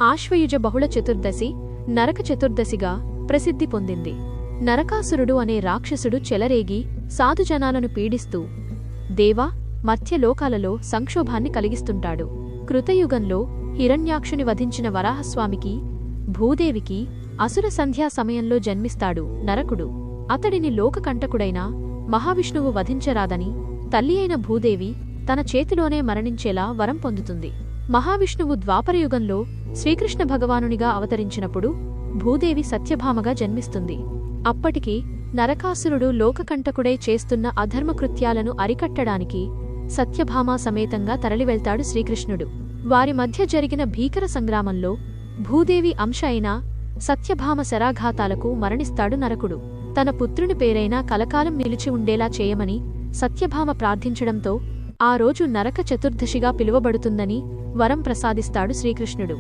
ఆశ్వయుజ బహుళ చతుర్దశి నరక చతుర్దశిగా ప్రసిద్ధి పొందింది. నరకాసురుడు అనే రాక్షసుడు చెలరేగి సాధుజనాలను పీడిస్తూ దేవ, మధ్యలోకాలలో సంక్షోభాన్ని కలిగిస్తుంటాడు. కృతయుగంలో హిరణ్యాక్షుని వధించిన వరాహస్వామికి, భూదేవికి అసుర సంధ్యా సమయంలో జన్మిస్తాడు నరకుడు. అతడిని లోకకంటకుడైన మహావిష్ణువు వధించరాదని తల్లి అయిన భూదేవి తన చేతిలోనే మరణించేలా వరం పొందుతుంది. మహావిష్ణువు ద్వాపరయుగంలో శ్రీకృష్ణ భగవానునిగా అవతరించినప్పుడు భూదేవి సత్యభామగా జన్మిస్తుంది. అప్పటికి నరకాసురుడు లోకకంటకుడై చేస్తున్న అధర్మకృత్యాలను అరికట్టడానికి సత్యభామా సమేతంగా తరలివెళ్తాడు శ్రీకృష్ణుడు. వారి మధ్య జరిగిన భీకర సంగ్రామంలో భూదేవి అంశ అయిన సత్యభామ శరాఘాతాలకు మరణిస్తాడు నరకుడు. తన పుత్రుని పేరైనా కలకాలం నిలిచి ఉండేలా చేయమని సత్యభామ ప్రార్థించడంతో ఆ రోజు నరక చతుర్దశిగా పిలువబడుతుందని వరం ప్రసాదిస్తాడు శ్రీకృష్ణుడు.